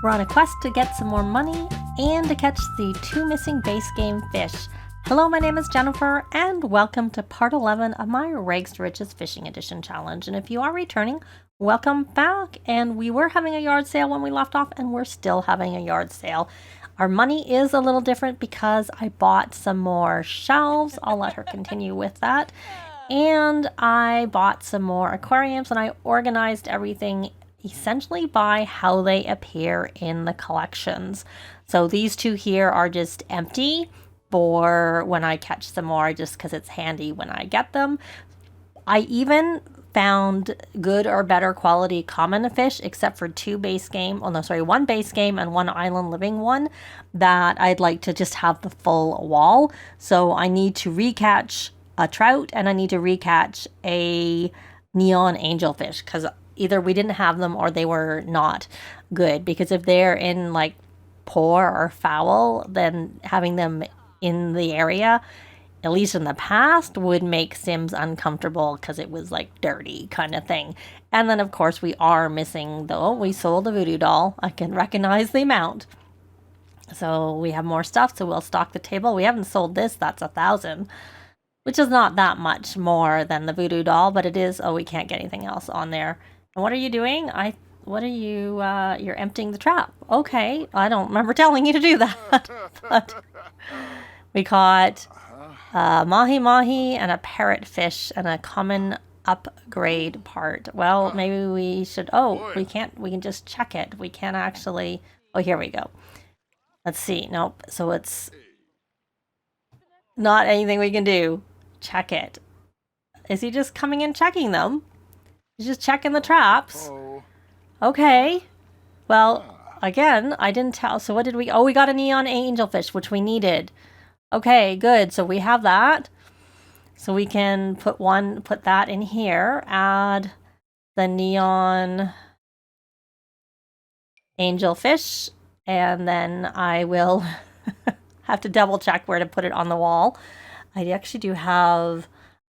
We're on a quest to get some more money and to catch the 2 missing base game fish. Hello, my name is Jennifer, and welcome to part 11 of my Rags to Riches Fishing Edition challenge. And if you are returning, welcome back. And we were having a yard sale when we left off, and we're still having a yard sale. Our money is a little different because I bought some more shelves. I'll let her continue with that. And I bought some more aquariums, and I organized everything essentially by how they appear in the collections. So these two here are just empty for when I catch some more, just because it's handy when I get them. I even found good or better quality common fish, except for 2 base game, one base game and 1 island living one that I'd like to just have the full wall. So I need to recatch a trout and I need to recatch a neon angelfish, because either we didn't have them or they were not good, because if they're in like poor or foul, then having them in the area, at least in the past, would make Sims uncomfortable because it was like dirty kind of thing. And then of course we are missing, though we sold the voodoo doll. I can recognize the amount. So we have more stuff, so we'll stock the table. We haven't sold this, that's 1,000. Which is not that much more than the voodoo doll, but it is. Oh, we can't get anything else on there. And what are you doing? What are you, you're emptying the trap. Okay, I don't remember telling you to do that. But we caught mahi-mahi and a parrotfish and a common upgrade part. Well, maybe we should, we can just check it. We can't actually, here we go. Let's see, nope, so it's not anything we can do. Check it. Is he just coming in checking them? He's just checking the traps. Okay. Well, again, I didn't tell. So what did we... Oh, we got a neon angelfish, which we needed. Okay, good. So we have that. So we can put that in here. Add the neon angelfish. And then I will have to double check where to put it on the wall. I actually do have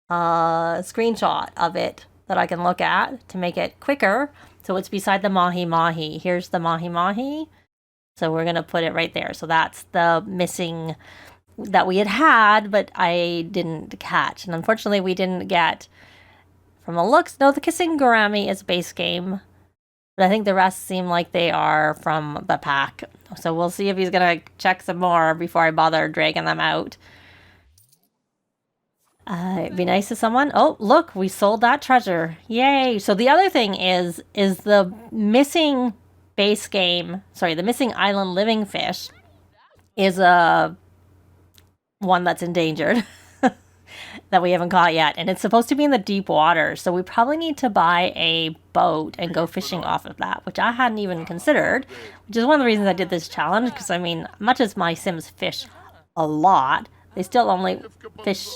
a screenshot of it that I can look at to make it quicker. So it's beside the mahi-mahi. Here's the mahi-mahi. So we're going to put it right there. So that's the missing that we had, but I didn't catch. And unfortunately, we didn't get, from the looks, no, the kissing gourami is base game. But I think the rest seem like they are from the pack. So we'll see if he's going to check some more before I bother dragging them out. It'd be nice to someone. Oh, look, we sold that treasure. Yay. So the other thing is the missing base game, the missing island living fish is a one that's endangered that we haven't caught yet. And it's supposed to be in the deep water. So we probably need to buy a boat and go fishing off of that, which I hadn't even considered, which is one of the reasons I did this challenge. Because I mean, much as my Sims fish a lot, they still only fish,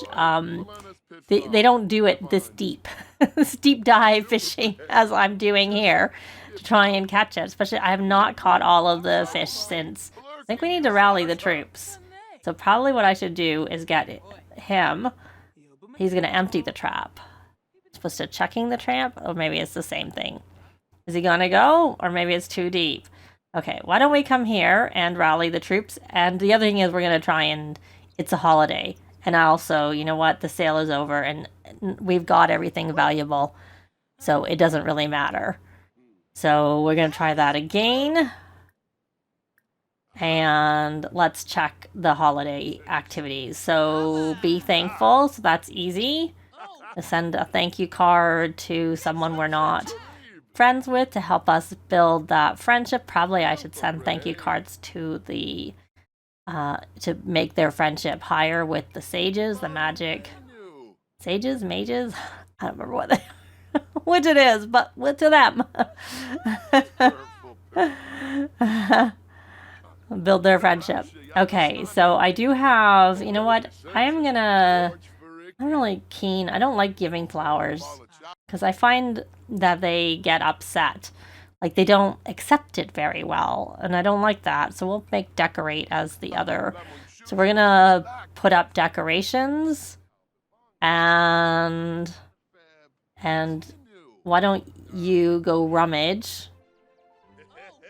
they don't do it this deep, this deep dive fishing as I'm doing here to try and catch it. Especially, I have not caught all of the fish since. I think we need to rally the troops. So probably what I should do is get him. He's going to empty the trap. Supposed to checking the trap? Or maybe it's the same thing. Is he going to go? Or maybe it's too deep. Okay, why don't we come here and rally the troops? And the other thing is we're going to try and... It's a holiday. And also, you know what? The sale is over and we've got everything valuable. So it doesn't really matter. So we're going to try that again. And let's check the holiday activities. So be thankful. So that's easy. Send a thank you card to someone we're not friends with to help us build that friendship. Probably I should send thank you cards to the... to make their friendship higher with the sages, the magic sages, mages. I don't remember what which it is, but to them. Build their friendship. Okay, so I do have, you know what? I'm really keen. I don't like giving flowers because I find that they get upset. Like, they don't accept it very well, and I don't like that. So we'll make decorate as the other. So we're going to put up decorations, and why don't you go rummage?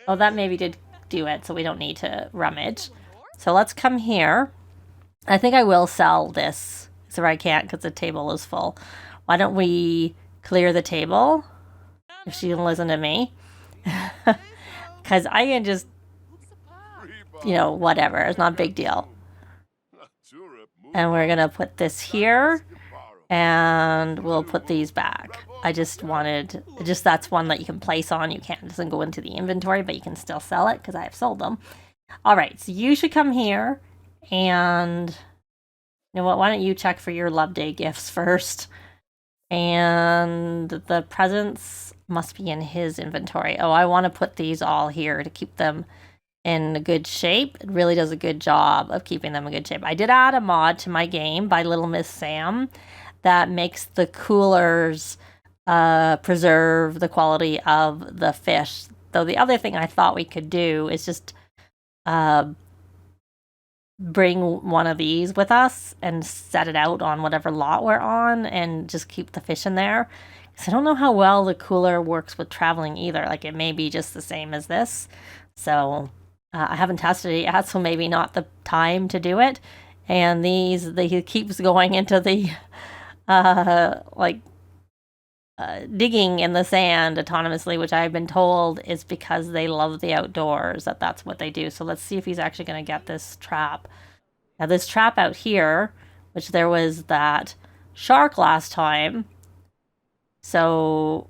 Oh, that maybe did do it, so we don't need to rummage. So let's come here. I think I will sell this, so I can't because the table is full. Why don't we clear the table? If she can listen to me. Because I can just, you know, whatever. It's not a big deal. And we're going to put this here. And we'll put these back. I just wanted, that's one that you can place on. You can't, it doesn't go into the inventory, but you can still sell it because I have sold them. All right, so you should come here and, you know what, why don't you check for your Love Day gifts first? And the presents must be in his inventory. Oh, I want to put these all here to keep them in a good shape. It really does a good job of keeping them in good shape. I did add a mod to my game by Little Miss Sam that makes the coolers preserve the quality of the fish. Though the other thing I thought we could do is just bring one of these with us and set it out on whatever lot we're on and just keep the fish in there. Because I don't know how well the cooler works with traveling either. Like, it may be just the same as this. So I haven't tested it yet, so maybe not the time to do it. And he keeps going into the digging in the sand autonomously, which I've been told is because they love the outdoors, that's what they do. So let's see if he's actually going to get this trap. Now this trap out here, which there was that shark last time, so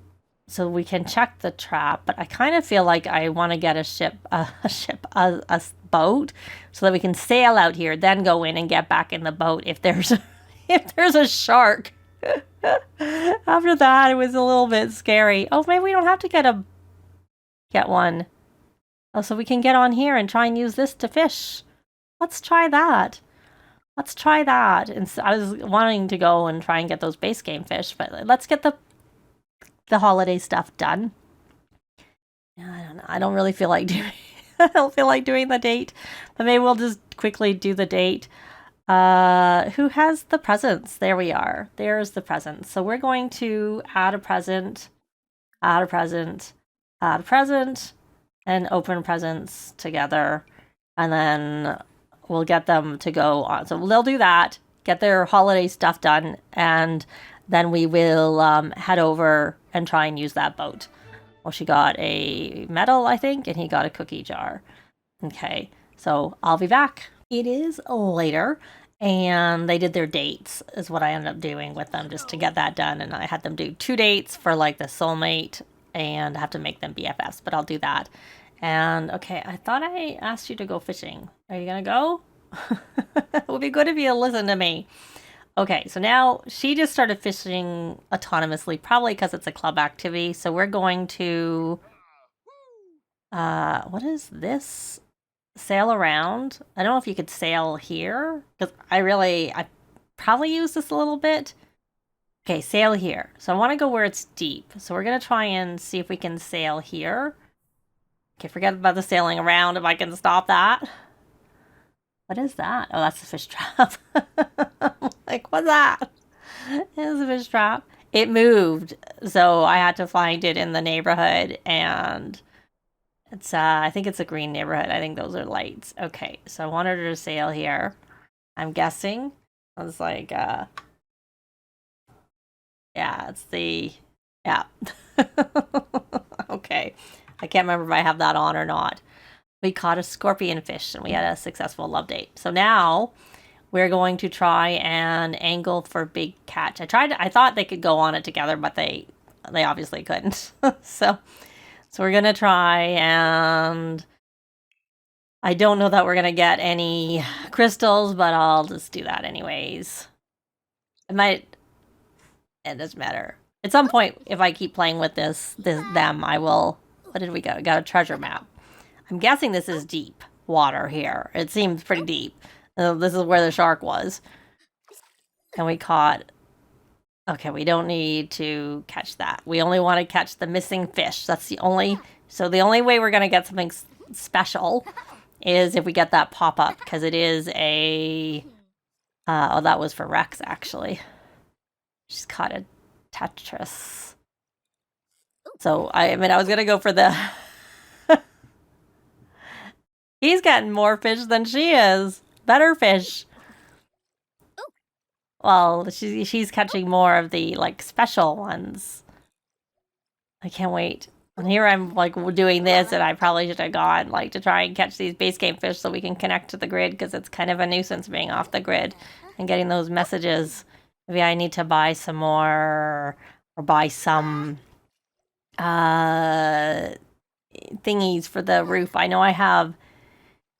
we can check the trap, but I kind of feel like I want to get a boat so that we can sail out here, then go in and get back in the boat if there's a shark. After that, it was a little bit scary. Oh, maybe we don't have to get one. Oh, so we can get on here and try and use this to fish. Let's try that. And so I was wanting to go and try and get those base game fish, but let's get the holiday stuff done. I don't know. I don't really feel like doing. I don't feel like doing the date, but maybe we'll just quickly do the date. Who has the presents? There we are. There's the presents. So we're going to add a present, and open presents together, and then we'll get them to go on. So they'll do that, get their holiday stuff done, and then we will head over and try and use that boat. Well, she got a medal, I think, and he got a cookie jar. Okay, so I'll be back. It is later, and they did their dates, is what I ended up doing with them, just to get that done. And I had them do 2 dates for like the soulmate, and I have to make them BFFs, but I'll do that. And okay, I thought I asked you to go fishing. Are you gonna go? It would be good if you listen to me. Okay, so now she just started fishing autonomously, probably because it's a club activity. So we're going to, what is this? Sail around. I don't know if you could sail here, because I probably use this a little bit. Okay, sail here. So I want to go where it's deep. So we're going to try and see if we can sail here. Okay, forget about the sailing around, if I can stop that. What is that? Oh, that's a fish trap. Like, what's that? It's a fish trap. It moved, so I had to find it in the neighborhood, and it's, I think it's a green neighborhood. I think those are lights. Okay, so I wanted her to sail here. I'm guessing. I was like, yeah, it's the, yeah. Okay. I can't remember if I have that on or not. We caught a scorpion fish, and we had a successful love date. So now we're going to try and angle for big catch. I thought they could go on it together, but they obviously couldn't. So we're going to try, and I don't know that we're going to get any crystals, but I'll just do that anyways. It doesn't matter. At some point, if I keep playing with them, I will. What did we got? We got a treasure map. I'm guessing this is deep water here. It seems pretty deep. This is where the shark was. And we caught... Okay, we don't need to catch that. We only want to catch the missing fish. That's the only... So the only way we're going to get something special is if we get that pop-up, because it is a... oh, that was for Rex, actually. She's caught a Tetris. So, I mean, I was going to go for the... He's getting more fish than she is. Better fish. Well, she's catching more of the, like, special ones. I can't wait. And here I'm, like, doing this, and I probably should have gone, like, to try and catch these base game fish so we can connect to the grid, because it's kind of a nuisance being off the grid and getting those messages. Maybe I need to buy some more, or buy some thingies for the roof. I know I have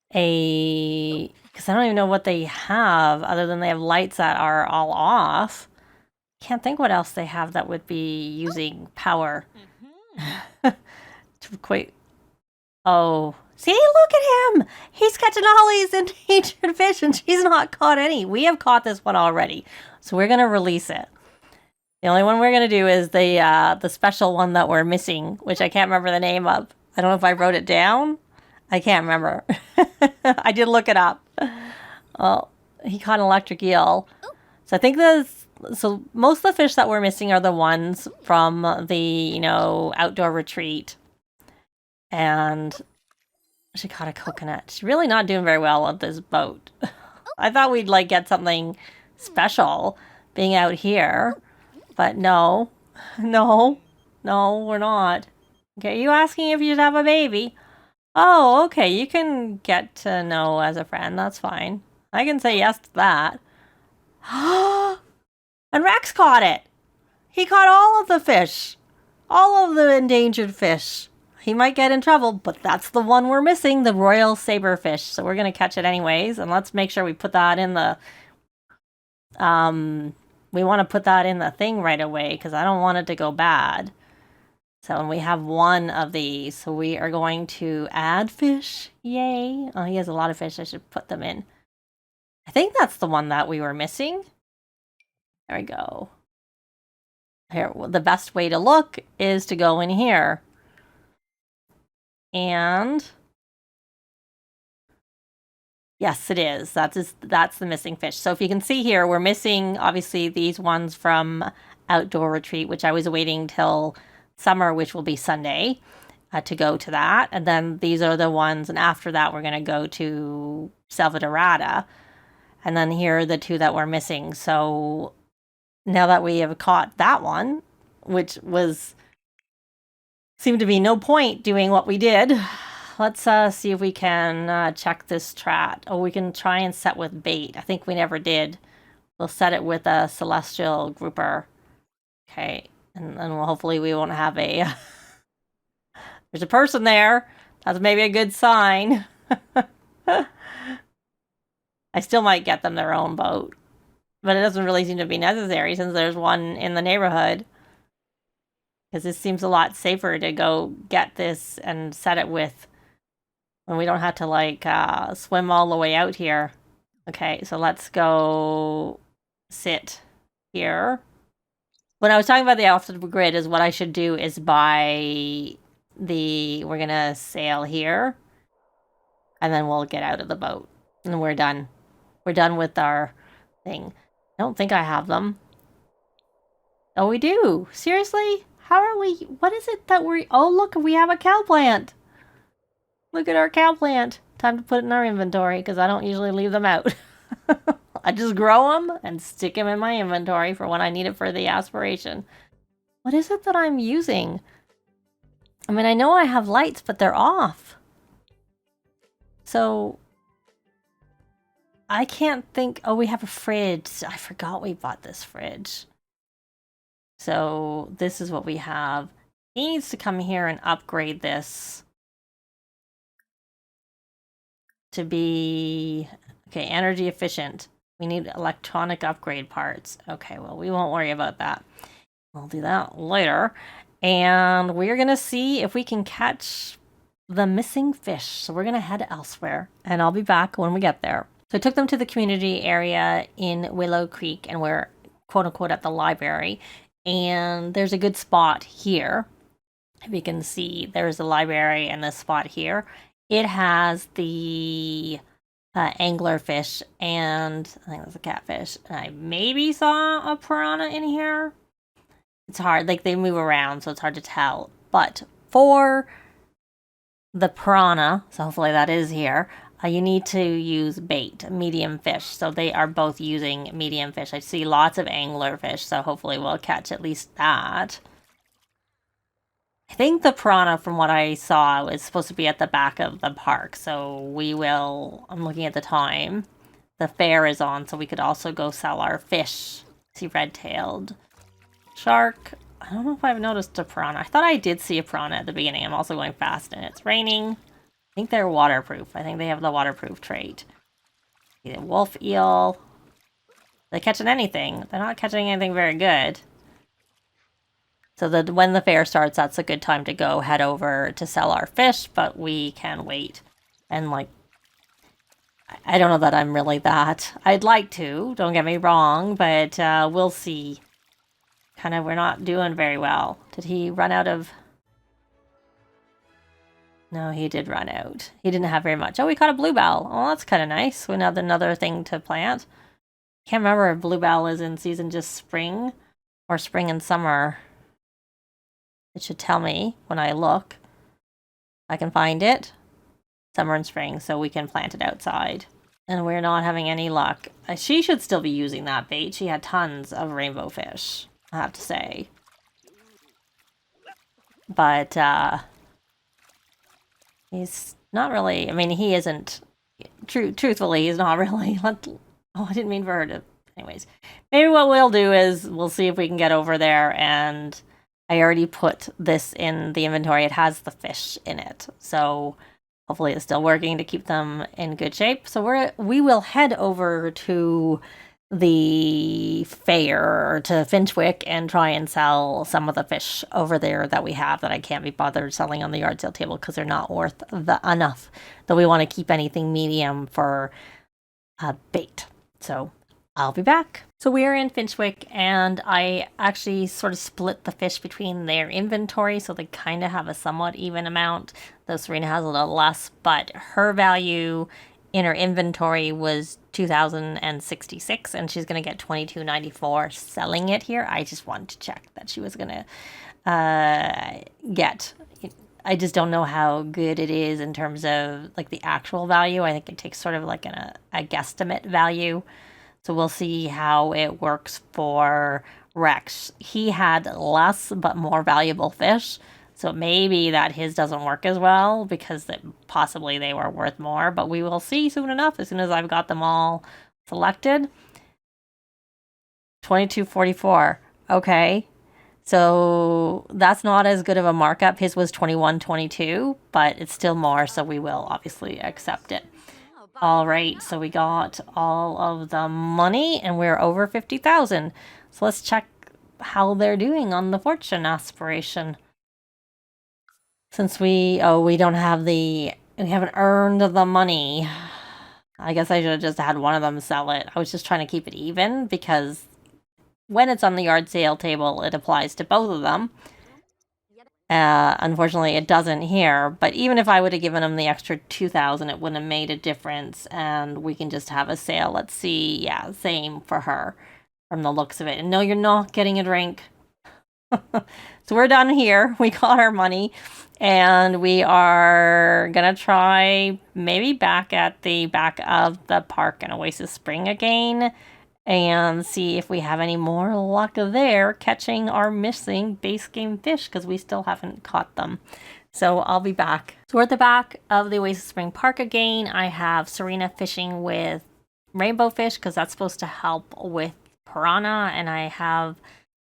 because I don't even know what they have other than they have lights that are all off. Can't think what else they have that would be using power. Quite. Oh, see, look at him! He's catching all these endangered fish, and she's not caught any. We have caught this one already, so we're gonna release it. The only one we're gonna do is the special one that we're missing, which I can't remember the name of. I don't know if I wrote it down. I can't remember. I did look it up. Oh, he caught an electric eel. So I think so most of the fish that we're missing are the ones from the, outdoor retreat. And she caught a coconut. She's really not doing very well with this boat. I thought we'd, like, get something special being out here. But no, we're not. Okay, you asking if you'd have a baby? Oh, okay, you can get to know as a friend. That's fine. I can say yes to that. And Rex caught it. He caught all of the fish. All of the endangered fish. He might get in trouble, but that's the one we're missing, the royal saberfish. So we're going to catch it anyways. And let's make sure we put that in the... we want to put that in the thing right away because I don't want it to go bad. So we have one of these. So we are going to add fish. Yay. Oh, he has a lot of fish. I should put them in. I think that's the one that we were missing. There we go. Here, the best way to look is to go in here. And yes, it is. That's the missing fish. So if you can see here, we're missing, obviously, these ones from Outdoor Retreat, which I was waiting till summer, which will be Sunday, to go to that. And then these are the ones, and after that, we're going to go to Selva Dorada. And then here are the two that we're missing. So now that we have caught that one, which seemed to be no point doing what we did, let's see if we can check this strat. Oh, we can try and set with bait. I think we never did. We'll set it with a celestial grouper. Okay, and then hopefully we won't have a... There's a person there. That's maybe a good sign. I still might get them their own boat. But it doesn't really seem to be necessary since there's one in the neighborhood. Because this seems a lot safer to go get this and set it with when we don't have to, like, swim all the way out here. Okay, so let's go sit here. When I was talking about the off the grid is what I should do is buy we're gonna sail here. And then we'll get out of the boat. And we're done. We're done with our thing. I don't think I have them. Oh, we do. Seriously? How are we? What is it that we're... Oh, look, we have a cow plant. Look at our cow plant. Time to put it in our inventory because I don't usually leave them out. I just grow them and stick them in my inventory for when I need it for the aspiration. What is it that I'm using? I mean, I know I have lights, but they're off. So... I can't think... Oh, we have a fridge. I forgot we bought this fridge. So this is what we have. He needs to come here and upgrade this to be... Okay, energy efficient. We need electronic upgrade parts. Okay, well, we won't worry about that. We'll do that later. And we're going to see if we can catch the missing fish. So we're going to head elsewhere. And I'll be back when we get there. So I took them to the community area in Willow Creek, and we're quote-unquote at the library. And there's a good spot here. If you can see, there's the library and this spot here. It has the anglerfish, and I think that's a catfish. And I maybe saw a piranha in here. It's hard, like they move around, so it's hard to tell. But for the piranha, so hopefully that is here, you need to use bait, medium fish. So they are both using medium fish. I see lots of angler fish, so hopefully we'll catch at least that. I think the piranha, from what I saw, is supposed to be at the back of the park. So we will, I'm looking at the time. The fair is on, so we could also go sell our fish. See red-tailed shark. I don't know if I've noticed a piranha. I thought I did see a piranha at the beginning. I'm also going fast and it's raining. I think they're waterproof. I think they have the waterproof trait. The wolf eel. They're catching anything. They're not catching anything very good. So that when the fair starts, that's a good time to go head over to sell our fish, but we can wait. And like, I don't know that I'm really that. I'd like to, don't get me wrong, but we'll see. Kind of, we're not doing very well. Did he run out of... No, he did run out. He didn't have very much. Oh, we caught a bluebell. Oh, that's kind of nice. We have another thing to plant. Can't remember if bluebell is in season just spring or spring and summer. It should tell me when I look. I can find it. Summer and spring, so we can plant it outside. And we're not having any luck. She should still be using that bait. She had tons of rainbow fish, I have to say. But he's not really, I mean, he isn't, truthfully, he's not really, oh, I didn't mean for her to, anyways. Maybe what we'll do is we'll see if we can get over there, and I already put this in the inventory. It has the fish in it, so hopefully it's still working to keep them in good shape. So we will head over to the fair, or to Finchwick, and try and sell some of the fish over there that we have that I can't be bothered selling on the yard sale table because they're not worth enough. Though we want to keep anything medium for bait. So I'll be back. So we are in Finchwick, and I actually sort of split the fish between their inventory, so they kind of have a somewhat even amount, though Serena has a little less, but her value in her inventory was $2,066, and she's going to get $22.94 selling it here. I just wanted to check that she was going to get... I just don't know how good it is in terms of like the actual value. I think it takes sort of like a guesstimate value. So we'll see how it works for Rex. He had less but more valuable fish. So maybe that his doesn't work as well because possibly they were worth more. But we will see soon enough as soon as I've got them all selected. $22.44. Okay. So that's not as good of a markup. His was $21.22, but it's still more. So we will obviously accept it. All right, so we got all of the money, and we're over 50,000. So let's check how they're doing on the fortune aspiration. Since we don't have we haven't earned the money. I guess I should have just had one of them sell it. I was just trying to keep it even because when it's on the yard sale table, it applies to both of them. Unfortunately, it doesn't here, but even if I would have given him the extra 2,000, it wouldn't have made a difference, and we can just have a sale. Let's see. Yeah, same for her from the looks of it. And no, you're not getting a drink. So we're done here. We got our money, and we are gonna try maybe back at the back of the park in Oasis Spring again, and see if we have any more luck there catching our missing base game fish, because we still haven't caught them. So I'll be back. So we're at the back of the Oasis Spring Park again. I have Serena fishing with rainbow fish because that's supposed to help with piranha, and I have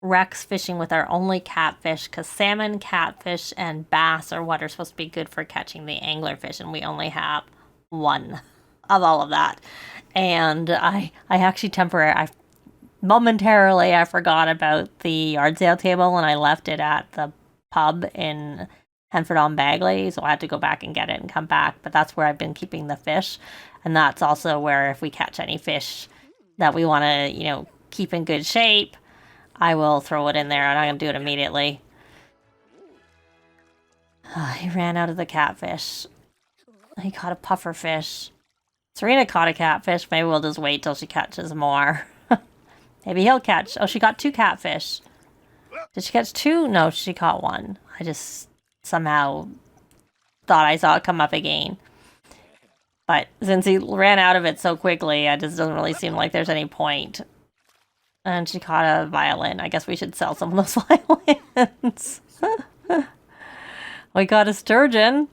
Rex fishing with our only catfish because salmon, catfish, and bass are what are supposed to be good for catching the anglerfish, and we only have one of all of that. And I actually momentarily I forgot about the yard sale table, and I left it at the pub in Henford-on-Bagley, so I had to go back and get it and come back. But that's where I've been keeping the fish, and that's also where if we catch any fish that we want to, keep in good shape, I will throw it in there, and I'm going to do it immediately. He ran out of the catfish. He caught a puffer fish. Serena caught a catfish. Maybe we'll just wait till she catches more. Maybe he'll catch... Oh, she got 2 catfish. Did she catch 2? No, she caught 1. I just somehow thought I saw it come up again. But since he ran out of it so quickly, it just doesn't really seem like there's any point. And she caught a violin. I guess we should sell some of those violins. We got a sturgeon.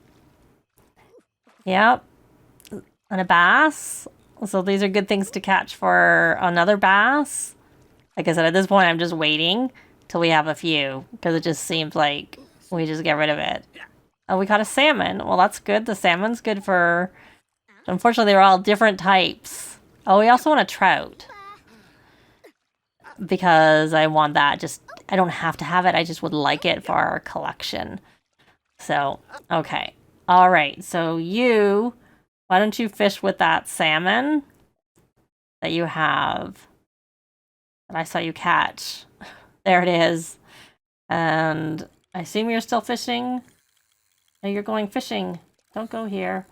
Yep. And a bass. So these are good things to catch for another bass. Like I said, at this point, I'm just waiting till we have a few. Because it just seems like we just get rid of it. Oh, we caught a salmon. Well, that's good. The salmon's good for... Unfortunately, they're all different types. Oh, we also want a trout. Because I want that. Just, I don't have to have it. I just would like it for our collection. So, okay. All right. So you, why don't you fish with that salmon that you have that I saw you catch? There it is. And I assume you're still fishing. No, you're going fishing. Don't go here.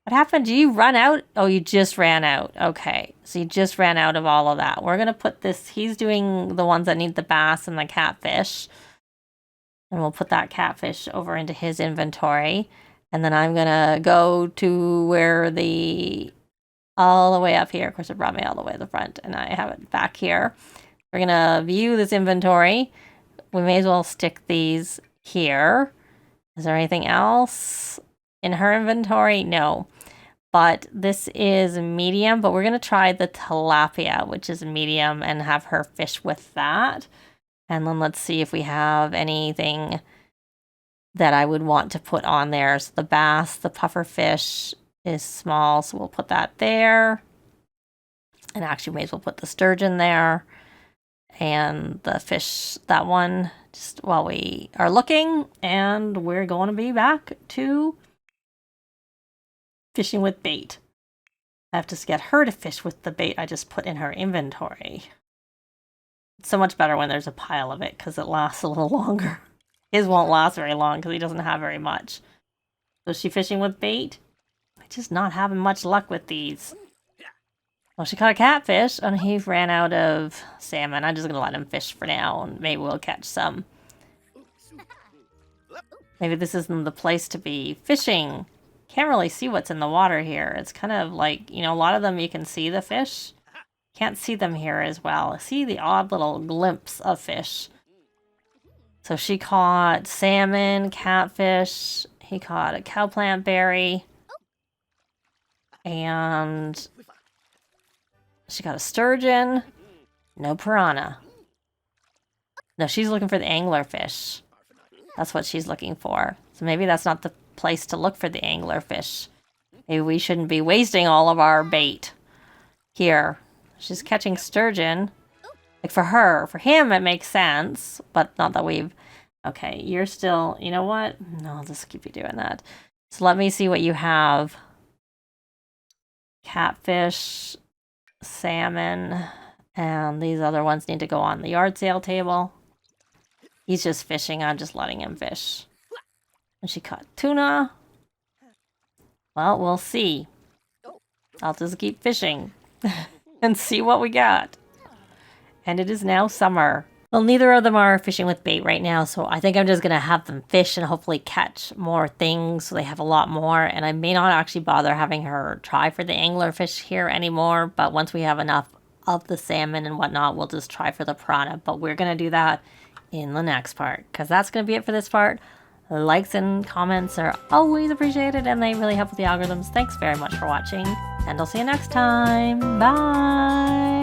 What happened? Did you run out? Oh, you just ran out. Okay. So you just ran out of all of that. We're going to put this... He's doing the ones that need the bass and the catfish. And we'll put that catfish over into his inventory. And then I'm going to go to where the... All the way up here. Of course, it brought me all the way to the front. And I have it back here. We're going to view this inventory. We may as well stick these here. Is there anything else in her inventory? No. But this is medium, but we're going to try the tilapia, which is medium, and have her fish with that. And then let's see if we have anything that I would want to put on there. So the bass, the puffer fish is small, so we'll put that there. And actually, may as well put the sturgeon there. And the fish, that one, just while we are looking. And we're going to be back to fishing with bait. I have to get her to fish with the bait I just put in her inventory. It's so much better when there's a pile of it because it lasts a little longer. His won't last very long because he doesn't have very much. So is she fishing with bait? I'm just not having much luck with these. Well, she caught a catfish and he ran out of salmon. I'm just going to let him fish for now and maybe we'll catch some. Maybe this isn't the place to be fishing. Can't really see what's in the water here. It's kind of like, you know, a lot of them you can see the fish. Can't see them here as well. I see the odd little glimpse of fish. So she caught salmon, catfish. He caught a cowplant berry. And she got a sturgeon. No piranha. No, she's looking for the anglerfish. That's what she's looking for. So maybe that's not the place to look for the anglerfish. Maybe we shouldn't be wasting all of our bait here. She's catching sturgeon. Like for her. For him, it makes sense. But not that we've... Okay, you're still... You know what? No, I'll just keep you doing that. So let me see what you have. Catfish, salmon, and these other ones need to go on the yard sale table. He's just fishing. I'm just letting him fish. And she caught tuna. Well, we'll see. I'll just keep fishing and see what we got. And it is now summer. Well, neither of them are fishing with bait right now, so I think I'm just going to have them fish and hopefully catch more things so they have a lot more. And I may not actually bother having her try for the anglerfish here anymore, but once we have enough of the salmon and whatnot, we'll just try for the piranha. But we're going to do that in the next part, because that's going to be it for this part. Likes and comments are always appreciated and they really help with the algorithms. Thanks very much for watching, and I'll see you next time. Bye!